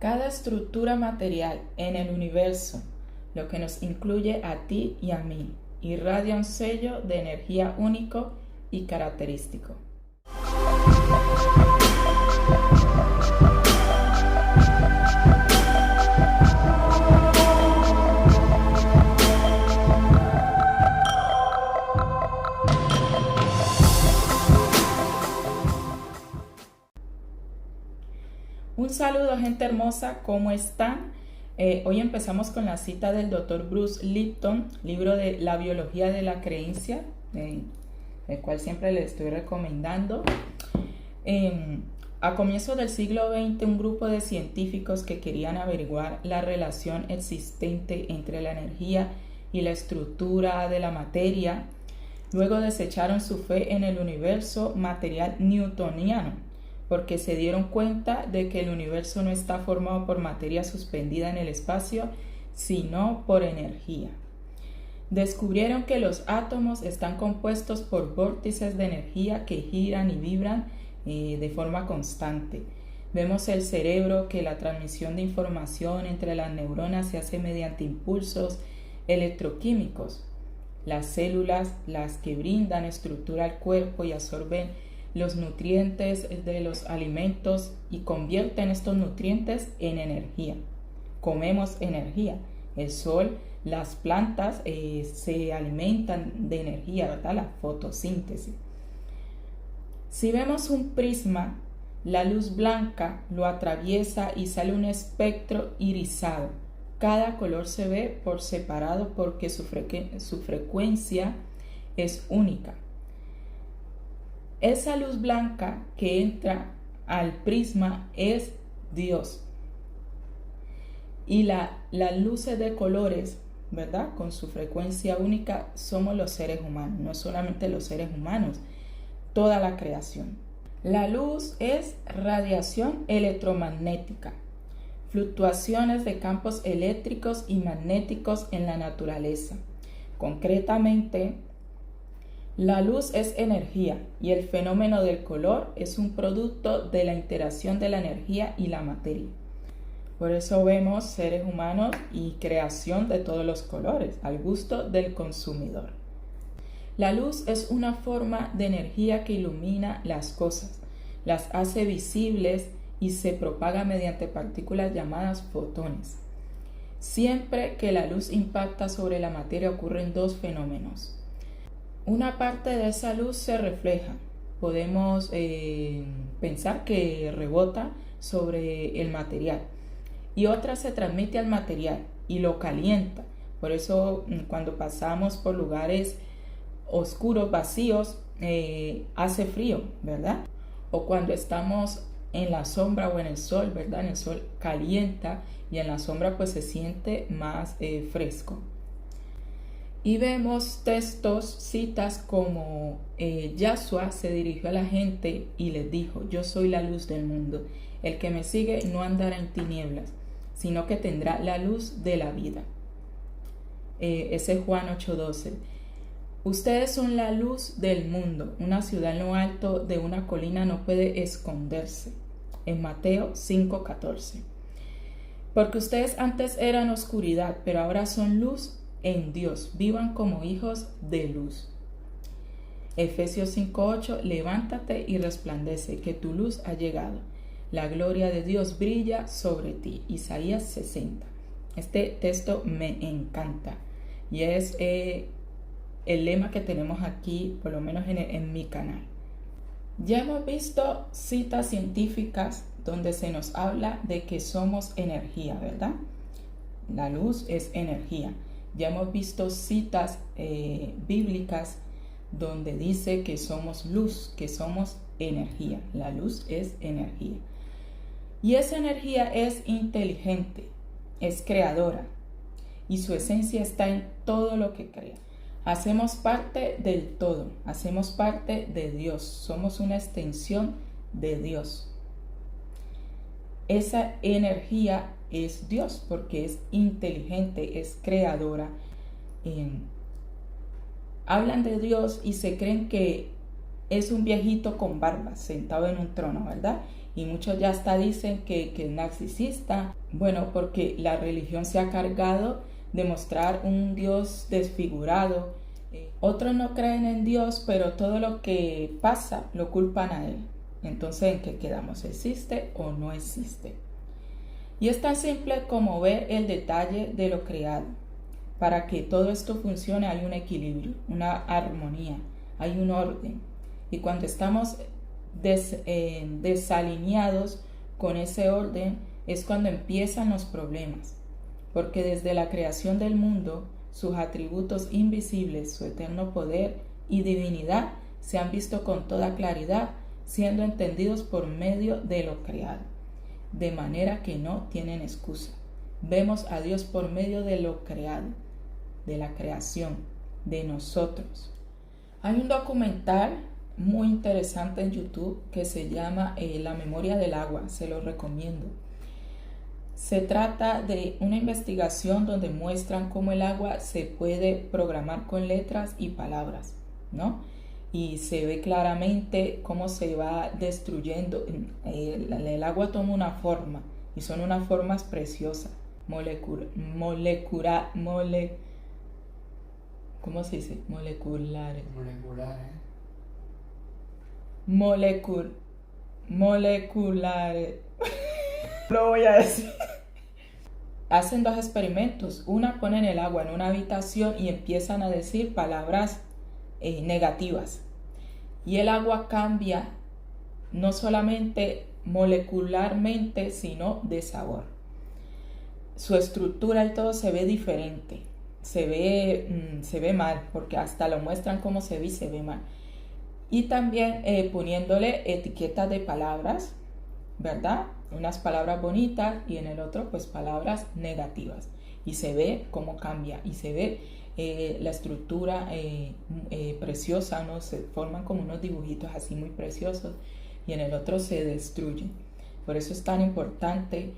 Cada estructura material en el universo, lo que nos incluye a ti y a mí, irradia un sello de energía único y característico. Un saludo, gente hermosa, ¿cómo están? Hoy empezamos con la cita del Dr. Bruce Lipton, libro de La biología de la creencia, el cual siempre les estoy recomendando. A comienzos del siglo XX, un grupo de científicos que querían averiguar la relación existente entre la energía y la estructura de la materia, luego desecharon su fe en el universo material newtoniano, porque se dieron cuenta de que el universo no está formado por materia suspendida en el espacio, sino por energía. Descubrieron que los átomos están compuestos por vórtices de energía que giran y vibran de forma constante. Vemos el cerebro, que la transmisión de información entre las neuronas se hace mediante impulsos electroquímicos. Las células, las que brindan estructura al cuerpo y absorben los nutrientes de los alimentos y convierten estos nutrientes en energía. Comemos energía. El sol, las plantas se alimentan de energía, ¿verdad? La fotosíntesis. Si vemos un prisma, la luz blanca lo atraviesa y sale un espectro irisado. Cada color se ve por separado porque su frecuencia es única. Esa luz blanca que entra al prisma es Dios. Y las luces de colores, ¿verdad? Con su frecuencia única, somos los seres humanos. No solamente los seres humanos, toda la creación. La luz es radiación electromagnética, fluctuaciones de campos eléctricos y magnéticos en la naturaleza. Concretamente, la luz es energía y el fenómeno del color es un producto de la interacción de la energía y la materia. Por eso vemos seres humanos y creación de todos los colores, al gusto del consumidor. La luz es una forma de energía que ilumina las cosas, las hace visibles y se propaga mediante partículas llamadas fotones. Siempre que la luz impacta sobre la materia ocurren dos fenómenos. Una parte de esa luz se refleja. Podemos pensar que rebota sobre el material y otra se transmite al material y lo calienta. Por eso cuando pasamos por lugares oscuros, vacíos, hace frío, ¿verdad? O cuando estamos en la sombra o en el sol, ¿verdad? En el sol calienta y en la sombra pues se siente más fresco. Y vemos textos, citas como Yahshua se dirigió a la gente y les dijo: yo soy la luz del mundo, el que me sigue no andará en tinieblas, sino que tendrá la luz de la vida. Ese es Juan 8:12. Ustedes son la luz del mundo, una ciudad en lo alto de una colina no puede esconderse. En Mateo 5:14. Porque ustedes antes eran oscuridad, pero ahora son luz en Dios, vivan como hijos de luz. Efesios 5:8, levántate y resplandece, que tu luz ha llegado. La gloria de Dios brilla sobre ti. Isaías 60. Este texto me encanta y es el lema que tenemos aquí, por lo menos en mi canal. Ya hemos visto citas científicas donde se nos habla de que somos energía, ¿verdad? La luz es energía. Ya hemos visto citas bíblicas donde dice que somos luz, que somos energía. La luz es energía. Y esa energía es inteligente, es creadora y su esencia está en todo lo que crea. Hacemos parte del todo, hacemos parte de Dios, somos una extensión de Dios. Esa energía es Dios porque es inteligente, es creadora. Hablan de Dios y se creen que es un viejito con barba sentado en un trono, ¿verdad? y muchos ya hasta dicen que es narcisista. Bueno, porque la religión se ha cargado de mostrar un Dios desfigurado. Otros no creen en Dios, pero todo lo que pasa lo culpan a Él. Entonces, ¿en qué quedamos? ¿Existe o no existe? Y es tan simple como ver el detalle de lo creado. Para que todo esto funcione hay un equilibrio, una armonía, hay un orden. Y cuando estamos desalineados con ese orden es cuando empiezan los problemas. Porque desde la creación del mundo, sus atributos invisibles, su eterno poder y divinidad se han visto con toda claridad, siendo entendidos por medio de lo creado, de manera que no tienen excusa. Vemos a Dios por medio de lo creado, de la creación, de nosotros. Hay un documental muy interesante en YouTube que se llama La memoria del agua, se lo recomiendo. Se trata de una investigación donde muestran cómo el agua se puede programar con letras y palabras, ¿no? Y se ve claramente cómo se va destruyendo. El agua toma una forma y son unas formas preciosas, ¿cómo se dice? Moleculares. Moleculares. Lo voy a decir. Hacen dos experimentos. Una, ponen el agua en una habitación y empiezan a decir palabras negativas. Y el agua cambia no solamente molecularmente, sino de sabor. Su estructura y todo se ve diferente. Se ve mal, porque hasta lo muestran cómo se ve y se ve mal. Y también poniéndole etiquetas de palabras, ¿verdad? Unas palabras bonitas y en el otro pues palabras negativas. Y se ve cómo cambia y se ve la estructura preciosa, ¿no? Se forman como unos dibujitos así muy preciosos y en el otro se destruye. Por eso es tan importante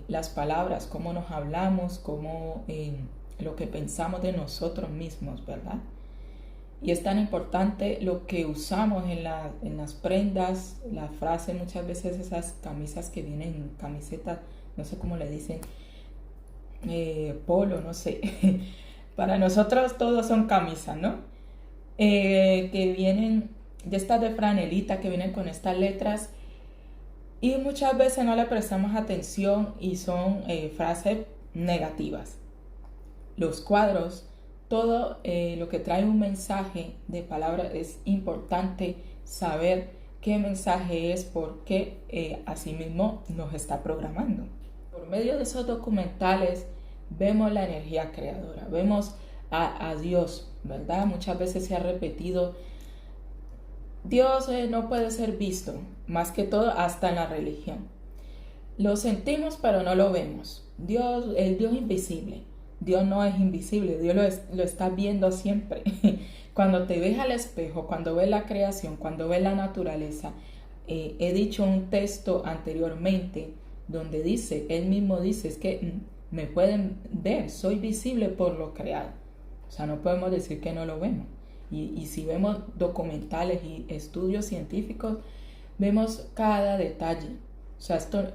las palabras, cómo nos hablamos, cómo lo que pensamos de nosotros mismos, ¿verdad? Y es tan importante lo que usamos en las prendas, la frase, muchas veces esas camisas que vienen, camisetas, no sé cómo le dicen, polo, no sé. Para nosotros todos son camisas, ¿no? Que vienen de estas de franelita, que vienen con estas letras y muchas veces no le prestamos atención y son frases negativas. Los cuadros, todo lo que trae un mensaje de palabra, es importante saber qué mensaje es, porque así mismo nos está programando. Por medio de esos documentales vemos la energía creadora, vemos a Dios, ¿verdad? Muchas veces se ha repetido, Dios no puede ser visto, más que todo hasta en la religión. Lo sentimos pero no lo vemos. Dios, el Dios invisible. Dios no es invisible, Dios lo está viendo siempre. Cuando te ves al espejo, cuando ves la creación, cuando ves la naturaleza, he dicho un texto anteriormente donde dice, él mismo dice, es que me pueden ver, soy visible por lo creado. O sea, no podemos decir que no lo vemos. Y si vemos documentales y estudios científicos, vemos cada detalle. O sea, esto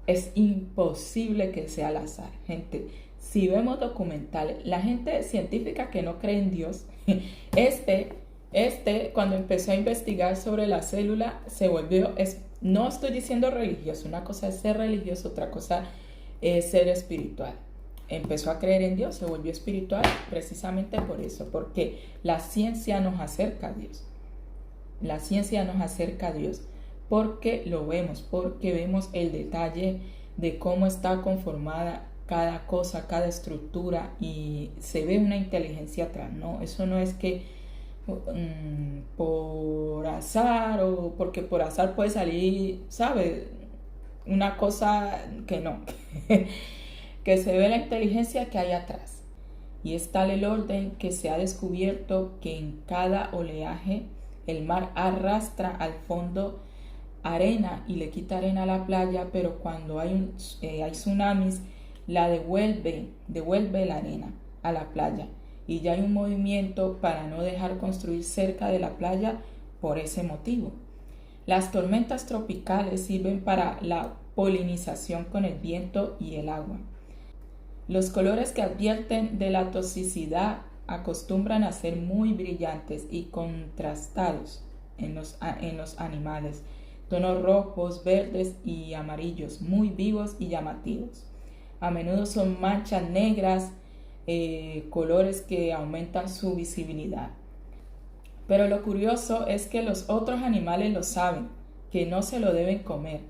es imposible que sea al azar, gente. Si vemos documentales, la gente científica que no cree en Dios, cuando empezó a investigar sobre la célula, se volvió, no estoy diciendo religioso, una cosa es ser religioso, otra cosa es ser espiritual. Empezó a creer en Dios, se volvió espiritual precisamente por eso, porque la ciencia nos acerca a Dios. La ciencia nos acerca a Dios porque lo vemos, porque vemos el detalle de cómo está conformada cada cosa, cada estructura, y se ve una inteligencia atrás, ¿no? Eso no es que por azar, o porque por azar puede salir, ¿sabes? Una cosa que no, que se ve la inteligencia que hay atrás. Y es tal el orden que se ha descubierto que en cada oleaje el mar arrastra al fondo arena y le quita arena a la playa, pero cuando hay tsunamis, la devuelve la arena a la playa, y ya hay un movimiento para no dejar construir cerca de la playa por ese motivo. Las tormentas tropicales sirven para la polinización con el viento y el agua. Los colores que advierten de la toxicidad acostumbran a ser muy brillantes y contrastados en los animales. Tonos rojos, verdes y amarillos, muy vivos y llamativos. A menudo son manchas negras, colores que aumentan su visibilidad. Pero lo curioso es que los otros animales lo saben, que no se lo deben comer.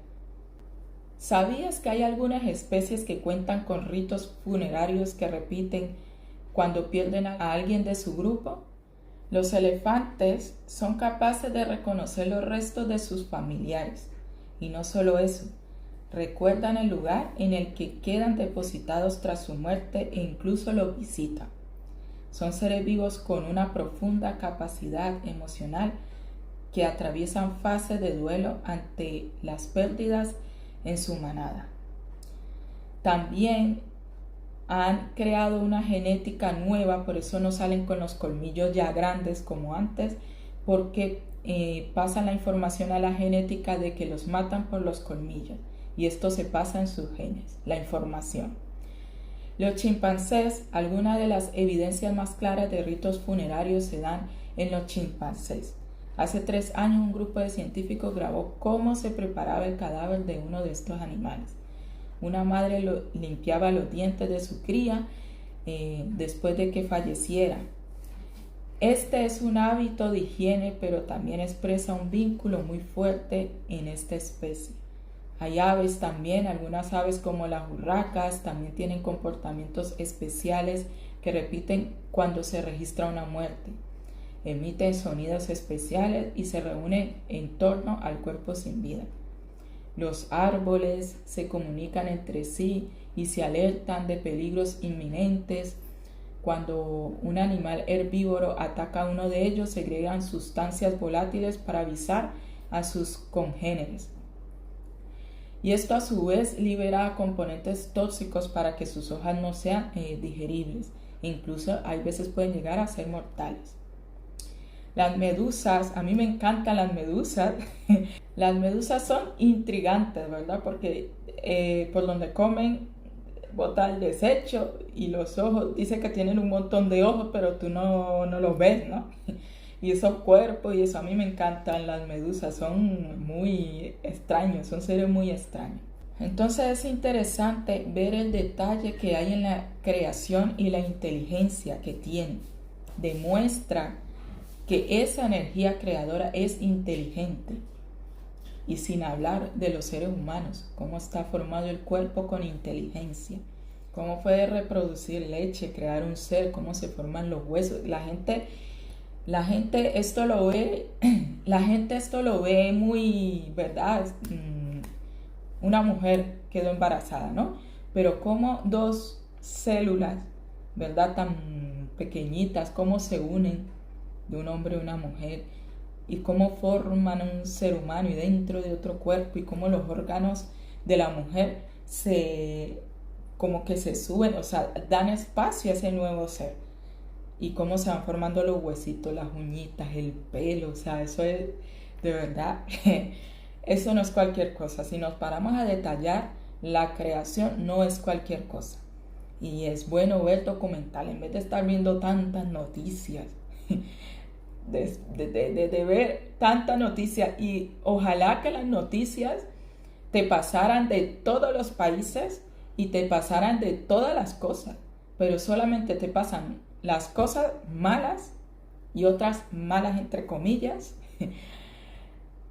¿Sabías que hay algunas especies que cuentan con ritos funerarios que repiten cuando pierden a alguien de su grupo? Los elefantes son capaces de reconocer los restos de sus familiares. Y no solo eso, recuerdan el lugar en el que quedan depositados tras su muerte e incluso lo visitan. Son seres vivos con una profunda capacidad emocional que atraviesan fases de duelo ante las pérdidas en su manada. También han creado una genética nueva, por eso no salen con los colmillos ya grandes como antes, porque pasan la información a la genética de que los matan por los colmillos y esto se pasa en sus genes, la información. Los chimpancés, algunas de las evidencias más claras de ritos funerarios se dan en los chimpancés. Hace 3 años un grupo de científicos grabó cómo se preparaba el cadáver de uno de estos animales. Una madre limpiaba los dientes de su cría después de que falleciera. Este es un hábito de higiene, pero también expresa un vínculo muy fuerte en esta especie. Hay aves también, algunas aves como las urracas también tienen comportamientos especiales que repiten cuando se registra una muerte. Emiten sonidos especiales y se reúnen en torno al cuerpo sin vida. Los árboles se comunican entre sí y se alertan de peligros inminentes. Cuando un animal herbívoro ataca a uno de ellos, segregan sustancias volátiles para avisar a sus congéneres. Y esto a su vez libera componentes tóxicos para que sus hojas no sean digeribles. Incluso hay veces pueden llegar a ser mortales. Las medusas, a mí me encantan las medusas. Las medusas son intrigantes, ¿verdad? Porque por donde comen bota el desecho y los ojos, dice que tienen un montón de ojos, pero tú no los ves, ¿no? Y esos cuerpos y eso, a mí me encantan las medusas, son muy extraños, son seres muy extraños. Entonces es interesante ver el detalle que hay en la creación y la inteligencia que tiene. Demuestra que esa energía creadora es inteligente. Y sin hablar de los seres humanos, cómo está formado el cuerpo con inteligencia, cómo puede reproducir leche, crear un ser, cómo se forman los huesos. La gente esto lo ve muy, ¿verdad? Una mujer quedó embarazada, ¿no? Pero cómo 2 células, ¿verdad? Tan pequeñitas, cómo se unen de un hombre y una mujer y cómo forman un ser humano y dentro de otro cuerpo y cómo los órganos de la mujer como que se suben, o sea, dan espacio a ese nuevo ser. Y cómo se van formando los huesitos, las uñitas, el pelo, o sea, eso es, de verdad, eso no es cualquier cosa. Si nos paramos a detallar, la creación no es cualquier cosa. Y es bueno ver documentales, en vez de estar viendo tantas noticias, de ver tantas noticias. Y ojalá que las noticias te pasaran de todos los países y te pasaran de todas las cosas, pero solamente te pasan las cosas malas y otras malas entre comillas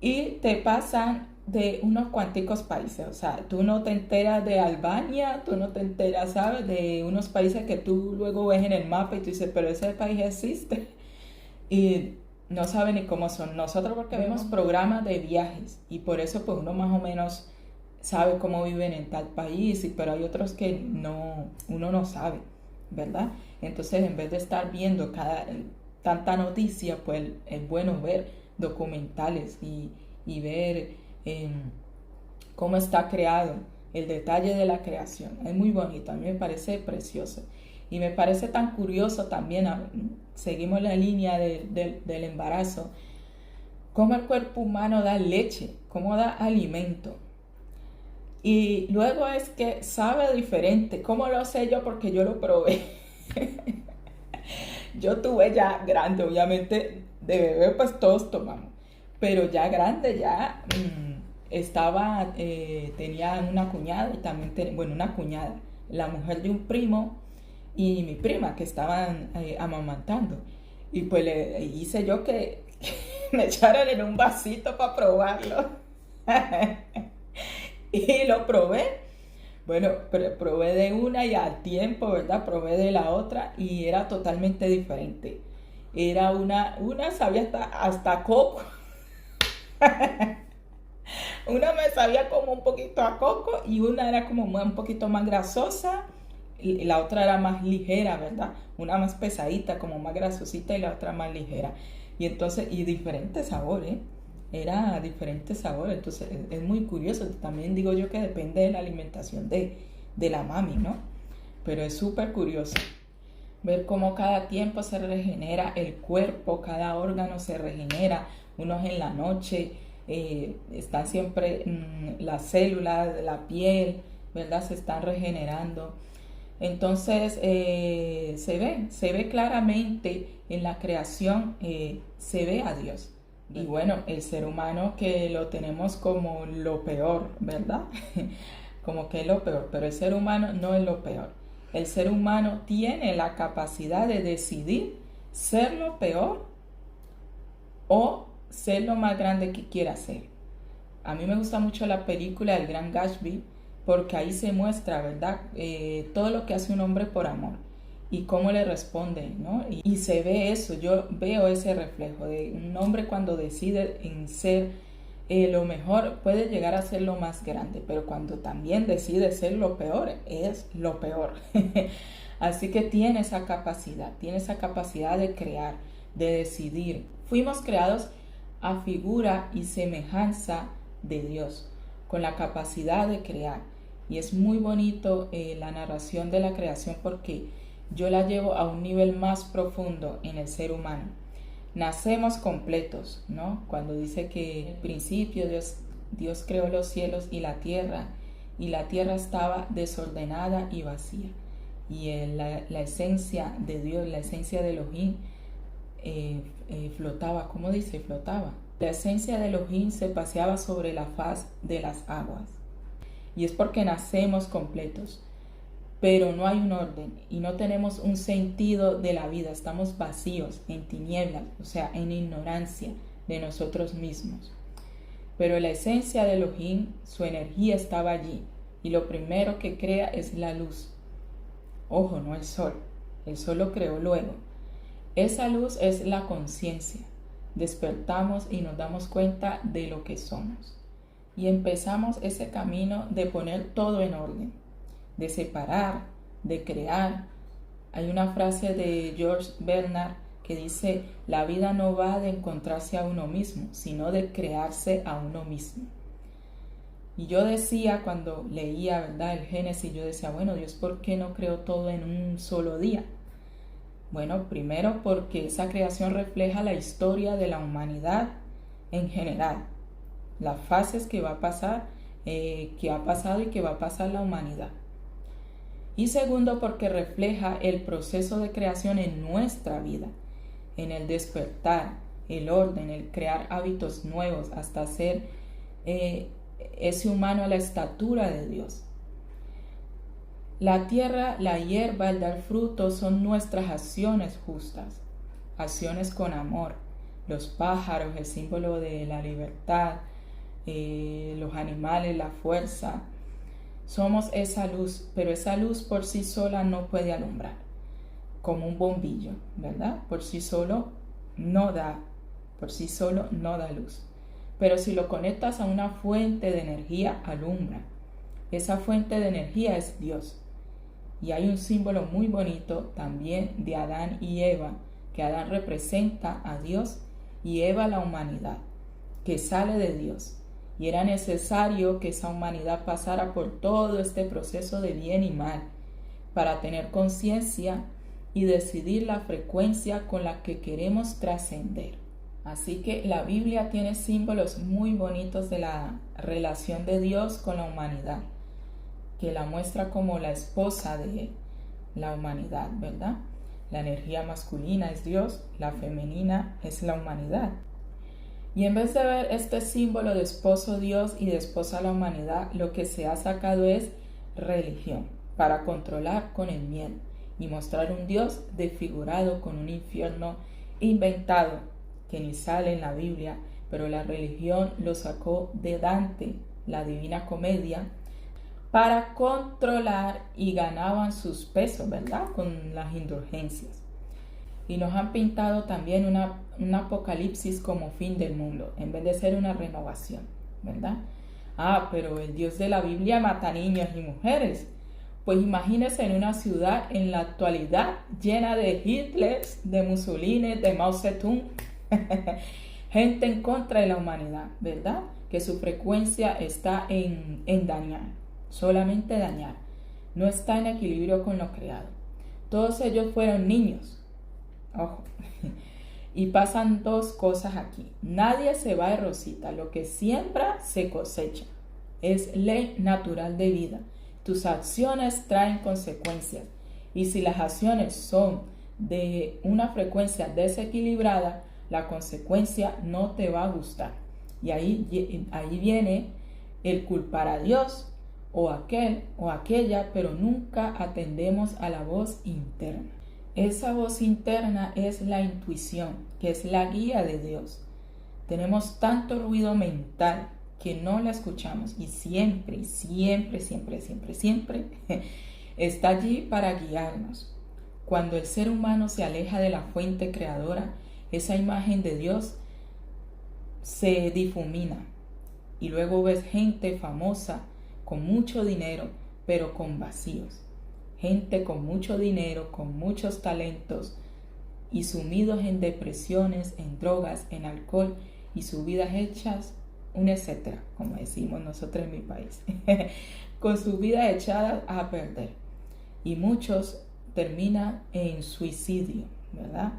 y te pasan de unos cuanticos países. O sea, tú no te enteras de Albania, tú no te enteras, ¿sabes? De unos países que tú luego ves en el mapa y tú dices, pero ese país existe y no sabes ni cómo son. Nosotros porque vemos programas de viajes y por eso pues uno más o menos sabe cómo viven en tal país, pero hay otros que uno no sabe, ¿verdad? Entonces, en vez de estar viendo tanta noticia, pues es bueno ver documentales y ver cómo está creado, el detalle de la creación. Es muy bonito, a mí me parece precioso. Y me parece tan curioso también, seguimos la línea del embarazo, cómo el cuerpo humano da leche, cómo da alimento. Y luego es que sabe diferente. ¿Cómo lo sé yo? Porque yo lo probé. Yo tuve ya grande, obviamente de bebé pues todos tomamos, pero ya grande ya tenía una cuñada y también, una cuñada, la mujer de un primo y mi prima que estaban amamantando. Y pues le hice yo que me echaran en un vasito para probarlo. Y lo probé. Bueno, probé de una y al tiempo, ¿verdad? Probé de la otra y era totalmente diferente. Era una sabía hasta coco. Una me sabía como un poquito a coco y una era como un poquito más grasosa y la otra era más ligera, ¿verdad? Una más pesadita, como más grasosita y la otra más ligera. Y entonces, y diferentes sabores, ¿eh? Era diferente sabor, entonces es muy curioso. También digo yo que depende de la alimentación de la mami, ¿no? Pero es súper curioso ver cómo cada tiempo se regenera el cuerpo, cada órgano se regenera, unos en la noche, están siempre las células de la piel, ¿verdad? Se están regenerando. Entonces se ve claramente en la creación, se ve a Dios. Y bueno, el ser humano que lo tenemos como lo peor, ¿verdad? Como que es lo peor, pero el ser humano no es lo peor. El ser humano tiene la capacidad de decidir ser lo peor o ser lo más grande que quiera ser. A mí me gusta mucho la película El Gran Gatsby porque ahí se muestra, ¿verdad? Todo lo que hace un hombre por amor y cómo le responde, ¿no? Y se ve eso, yo veo ese reflejo de un hombre cuando decide en ser lo mejor, puede llegar a ser lo más grande, pero cuando también decide ser lo peor, es lo peor. Así que tiene esa capacidad de crear, de decidir. Fuimos creados a figura y semejanza de Dios, con la capacidad de crear. Y es muy bonito la narración de la creación porque yo la llevo a un nivel más profundo en el ser humano. Nacemos completos, ¿no? Cuando dice que al principio Dios creó los cielos y la tierra estaba desordenada y vacía. Y la esencia de Dios, la esencia de Elohim, flotaba. ¿Cómo dice? Flotaba. La esencia de Elohim se paseaba sobre la faz de las aguas. Y es porque nacemos completos, pero no hay un orden y no tenemos un sentido de la vida. Estamos vacíos, en tinieblas, o sea, en ignorancia de nosotros mismos. Pero la esencia de Elohim, su energía estaba allí y lo primero que crea es la luz. Ojo, no el sol lo creó luego. Esa luz es la conciencia. Despertamos y nos damos cuenta de lo que somos. Y empezamos ese camino de poner todo en orden, de separar, de crear. Hay una frase de George Bernard que dice, la vida no va de encontrarse a uno mismo, sino de crearse a uno mismo. Y yo decía cuando leía, ¿verdad?, el Génesis, yo decía, bueno, Dios, ¿por qué no creó todo en un solo día? Bueno, primero porque esa creación refleja la historia de la humanidad en general, las fases que va a pasar, que ha pasado y que va a pasar la humanidad. Y segundo, porque refleja el proceso de creación en nuestra vida, en el despertar, el orden, el crear hábitos nuevos hasta ser ese humano a la estatura de Dios. La tierra, la hierba, el dar frutos son nuestras acciones justas, acciones con amor. Los pájaros, el símbolo de la libertad, los animales, la fuerza. Somos esa luz, pero esa luz por sí sola no puede alumbrar, como un bombillo, ¿verdad? Por sí solo no da luz. Pero si lo conectas a una fuente de energía, alumbra. Esa fuente de energía es Dios. Y hay un símbolo muy bonito también de Adán y Eva, que Adán representa a Dios y Eva la humanidad, que sale de Dios. Y era necesario que esa humanidad pasara por todo este proceso de bien y mal para tener conciencia y decidir la frecuencia con la que queremos trascender. Así que la Biblia tiene símbolos muy bonitos de la relación de Dios con la humanidad, que la muestra como la esposa de la humanidad, ¿verdad? La energía masculina es Dios, la femenina es la humanidad. Y en vez de ver este símbolo de esposo Dios y de esposa la humanidad, lo que se ha sacado es religión para controlar con el miedo y mostrar un Dios desfigurado con un infierno inventado que ni sale en la Biblia, pero la religión lo sacó de Dante, la Divina Comedia, para controlar y ganaban sus pesos, ¿verdad? Con las indulgencias. Y nos han pintado también un apocalipsis como fin del mundo, en vez de ser una renovación, ¿verdad? Pero el Dios de la Biblia mata niños y mujeres. Pues imagínense en una ciudad en la actualidad llena de Hitler, de Mussolini, de Mao Zedong, gente en contra de la humanidad, ¿verdad? Que su frecuencia está en dañar, solamente dañar. No está en equilibrio con lo creado. Todos ellos fueron niños. Ojo. Y pasan dos cosas aquí. Nadie se va de rosita. Lo que siembra se cosecha. Es ley natural de vida. Tus acciones traen consecuencias. Y si las acciones son de una frecuencia desequilibrada, la consecuencia no te va a gustar. Y ahí viene el culpar a Dios o aquel o aquella, pero nunca atendemos a la voz interna. Esa voz interna es la intuición, que es la guía de Dios. Tenemos tanto ruido mental que no la escuchamos y siempre está allí para guiarnos. Cuando el ser humano se aleja de la fuente creadora, esa imagen de Dios se difumina y luego ves gente famosa con mucho dinero, pero con vacíos. Gente con mucho dinero, con muchos talentos y sumidos en depresiones, en drogas, en alcohol y sus vidas hechas un etcétera, como decimos nosotros en mi país, con su vida echada a perder. Y muchos terminan en suicidio, ¿verdad?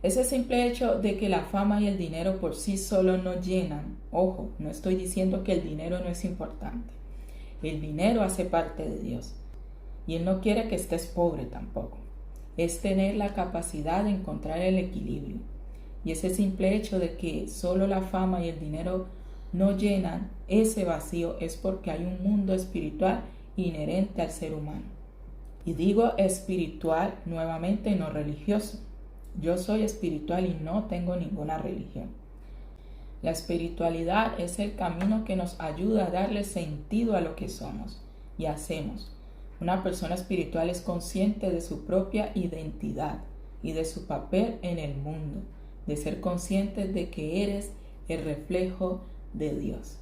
Ese simple hecho de que la fama y el dinero por sí solo no llenan. Ojo, no estoy diciendo que el dinero no es importante. El dinero hace parte de Dios. Y Él no quiere que estés pobre tampoco. Es tener la capacidad de encontrar el equilibrio. Y ese simple hecho de que solo la fama y el dinero no llenan ese vacío es porque hay un mundo espiritual inherente al ser humano. Y digo espiritual nuevamente, no religioso. Yo soy espiritual y no tengo ninguna religión. La espiritualidad es el camino que nos ayuda a darle sentido a lo que somos y hacemos. Una persona espiritual es consciente de su propia identidad y de su papel en el mundo, de ser consciente de que eres el reflejo de Dios.